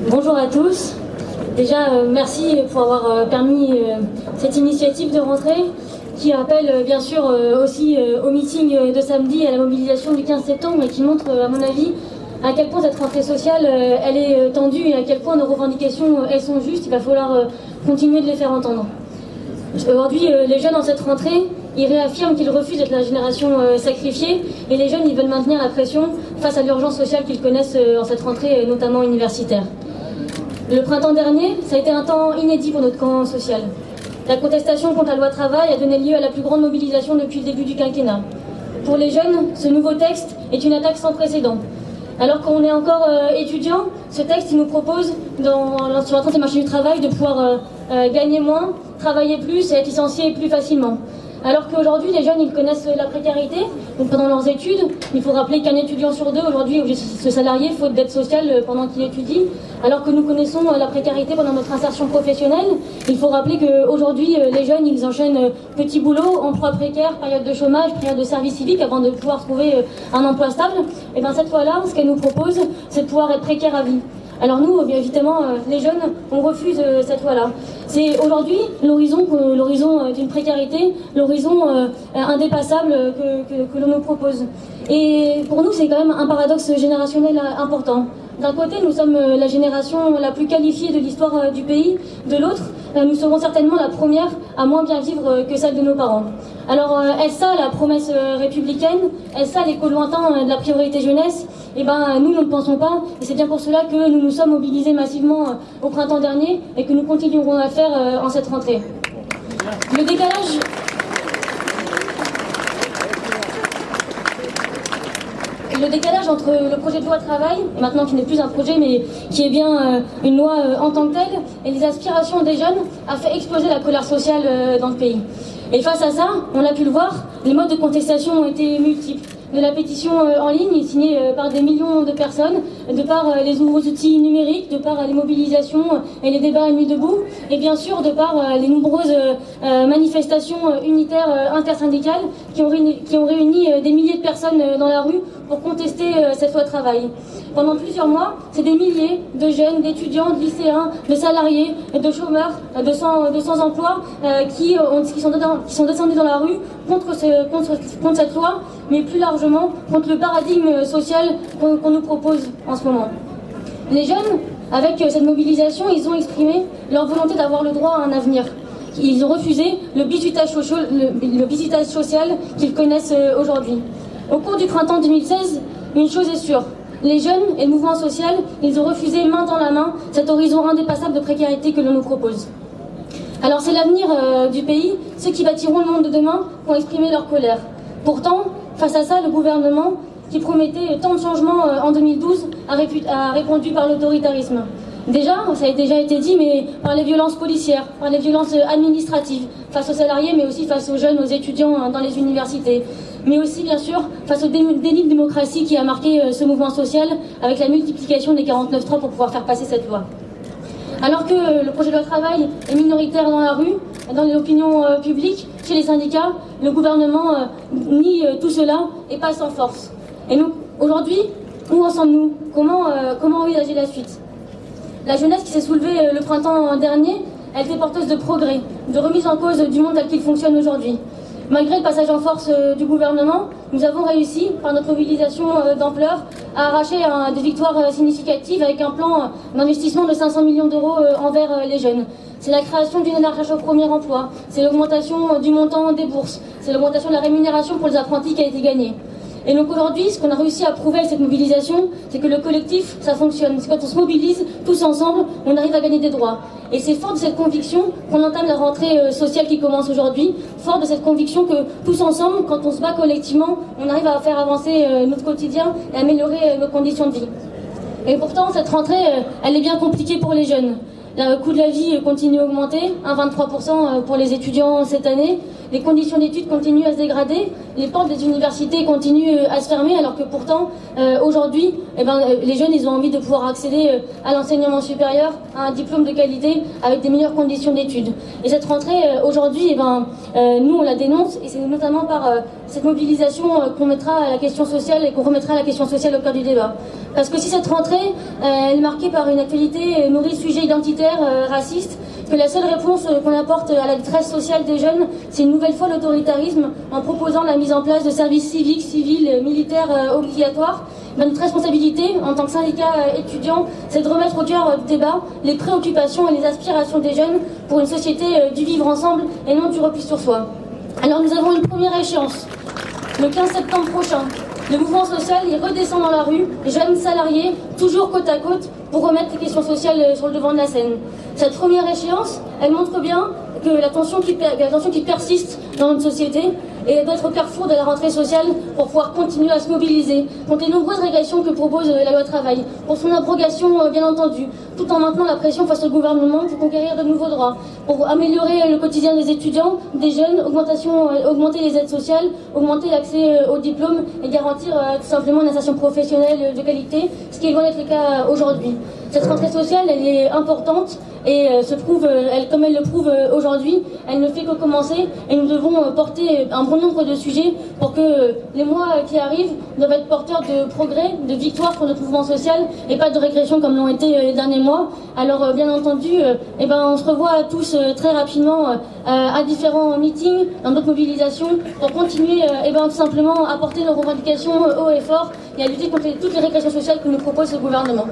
Bonjour à tous. Déjà, merci pour avoir permis cette initiative de rentrée qui appelle bien sûr aussi au meeting de samedi, à la mobilisation du 15 septembre et qui montre, à mon avis, à quel point cette rentrée sociale elle est tendue et à quel point nos revendications elles sont justes. Il va falloir continuer de les faire entendre. Aujourd'hui, les jeunes en cette rentrée, ils réaffirment qu'ils refusent d'être la génération sacrifiée et les jeunes ils veulent maintenir la pression face à l'urgence sociale qu'ils connaissent en cette rentrée, notamment universitaire. Le printemps dernier, ça a été un temps inédit pour notre camp social. La contestation contre la loi travail a donné lieu à la plus grande mobilisation depuis le début du quinquennat. Pour les jeunes, ce nouveau texte est une attaque sans précédent. Alors qu'on est encore étudiant, ce texte il nous propose, sur l'entrée du marché du travail, de pouvoir gagner moins, travailler plus et être licencié plus facilement. Alors qu'aujourd'hui, les jeunes, ils connaissent la précarité. Donc pendant leurs études, il faut rappeler qu'un étudiant sur deux, aujourd'hui, est obligé de se salarier faute d'aide sociale pendant qu'il étudie. Alors que nous connaissons la précarité pendant notre insertion professionnelle, il faut rappeler qu'aujourd'hui, les jeunes, ils enchaînent petits boulots, emploi précaire, période de chômage, période de service civique avant de pouvoir trouver un emploi stable. Et bien cette fois-là, ce qu'elle nous propose, c'est de pouvoir être précaire à vie. Alors nous, bien évidemment, les jeunes, on refuse cette loi-là. C'est aujourd'hui l'horizon d'une précarité, l'horizon indépassable que l'on nous propose. Et pour nous, c'est quand même un paradoxe générationnel important. D'un côté, nous sommes la génération la plus qualifiée de l'histoire du pays. De l'autre, nous serons certainement la première à moins bien vivre que celle de nos parents. Alors, est-ce ça la promesse républicaine? Est-ce ça l'écho lointain de la priorité jeunesse? Eh ben, nous ne le pensons pas. Et c'est bien pour cela que nous nous sommes mobilisés massivement au printemps dernier et que nous continuerons à faire en cette rentrée. Le décalage entre le projet de loi travail, maintenant qui n'est plus un projet mais qui est bien une loi en tant que telle, et les aspirations des jeunes a fait exploser la colère sociale dans le pays. Et face à ça, on a pu le voir, les modes de contestation ont été multiples. De la pétition en ligne, signée par des millions de personnes, de par les nouveaux outils numériques, de par les mobilisations et les débats à nuit debout, et bien sûr de par les nombreuses manifestations unitaires intersyndicales qui ont réuni des milliers de personnes dans la rue pour contester cette loi travail. Pendant plusieurs mois, c'est des milliers de jeunes, d'étudiants, de lycéens, de salariés, de chômeurs, de sans emploi qui sont descendus dans la rue contre cette loi, mais plus largement contre le paradigme social qu'on nous propose en ce moment. Les jeunes, avec cette mobilisation, ils ont exprimé leur volonté d'avoir le droit à un avenir. Ils ont refusé le bizutage social qu'ils connaissent aujourd'hui. Au cours du printemps 2016, une chose est sûre. Les jeunes et le mouvement social, ils ont refusé main dans la main cet horizon indépassable de précarité que l'on nous propose. Alors c'est l'avenir du pays, ceux qui bâtiront le monde de demain vont exprimer leur colère. Pourtant, face à ça, le gouvernement, qui promettait tant de changements en 2012, a répondu par l'autoritarisme. Déjà, ça a déjà été dit, mais par les violences policières, par les violences administratives, face aux salariés, mais aussi face aux jeunes, aux étudiants dans les universités. Mais aussi, bien sûr, face au déni de démocratie qui a marqué ce mouvement social, avec la multiplication des 49.3 pour pouvoir faire passer cette loi. Alors que le projet de loi travail est minoritaire dans la rue, dans l'opinion publique, chez les syndicats, le gouvernement nie tout cela et passe en force. Et nous, aujourd'hui, où en sommes-nous? Comment envisager la suite? La jeunesse qui s'est soulevée le printemps dernier, elle était porteuse de progrès, de remise en cause du monde tel qu'il fonctionne aujourd'hui. Malgré le passage en force du gouvernement, nous avons réussi, par notre mobilisation d'ampleur, à arracher des victoires significatives avec un plan d'investissement de 500 millions d'euros envers les jeunes. C'est la création d'une aide à recherche au premier emploi, c'est l'augmentation du montant des bourses, c'est l'augmentation de la rémunération pour les apprentis qui a été gagnée. Et donc aujourd'hui, ce qu'on a réussi à prouver avec cette mobilisation, c'est que le collectif, ça fonctionne. C'est quand on se mobilise tous ensemble, on arrive à gagner des droits. Et c'est fort de cette conviction qu'on entame la rentrée sociale qui commence aujourd'hui, fort de cette conviction que tous ensemble, quand on se bat collectivement, on arrive à faire avancer notre quotidien et améliorer nos conditions de vie. Et pourtant, cette rentrée, elle est bien compliquée pour les jeunes. Le coût de la vie continue à augmenter, 23% pour les étudiants cette année. les conditions d'études continuent à se dégrader, les portes des universités continuent à se fermer, alors que pourtant, aujourd'hui, les jeunes, ils ont envie de pouvoir accéder à l'enseignement supérieur, à un diplôme de qualité, avec des meilleures conditions d'études. Et cette rentrée, aujourd'hui, nous, on la dénonce, et c'est notamment par cette mobilisation qu'on mettra à la question sociale et qu'on remettra la question sociale au cœur du débat. Parce que si cette rentrée elle est marquée par une actualité nourrie de sujets identitaires, racistes, que la seule réponse qu'on apporte à la détresse sociale des jeunes, c'est une nouvelle fois l'autoritarisme en proposant la mise en place de services civiques, civils, militaires obligatoires, notre responsabilité en tant que syndicat étudiant, c'est de remettre au cœur du débat les préoccupations et les aspirations des jeunes pour une société du vivre ensemble et non du repli sur soi. Alors nous avons une première échéance, le 15 septembre prochain. Le mouvement social, il redescend dans la rue, jeunes salariés, toujours côte à côte, pour remettre les questions sociales sur le devant de la scène. Cette première échéance, elle montre bien que la tension qui persiste dans notre société et doit être au carrefour de la rentrée sociale pour pouvoir continuer à se mobiliser contre les nombreuses régressions que propose la loi travail, pour son abrogation bien entendu, tout en maintenant la pression face au gouvernement pour conquérir de nouveaux droits, pour améliorer le quotidien des étudiants, des jeunes, augmenter les aides sociales, augmenter l'accès aux diplômes et garantir tout simplement une insertion professionnelle de qualité, ce qui est loin d'être le cas aujourd'hui. Cette rentrée sociale, elle est importante et comme elle le prouve aujourd'hui, elle ne fait que commencer et nous devons porter un bon nombre de sujets pour que les mois qui arrivent doivent être porteurs de progrès, de victoire pour notre mouvement social et pas de régression comme l'ont été les derniers mois. Alors bien entendu, on se revoit tous très rapidement à différents meetings, dans d'autres mobilisations pour continuer tout simplement à porter nos revendications haut et fort et à lutter contre toutes les régressions sociales que nous propose ce gouvernement.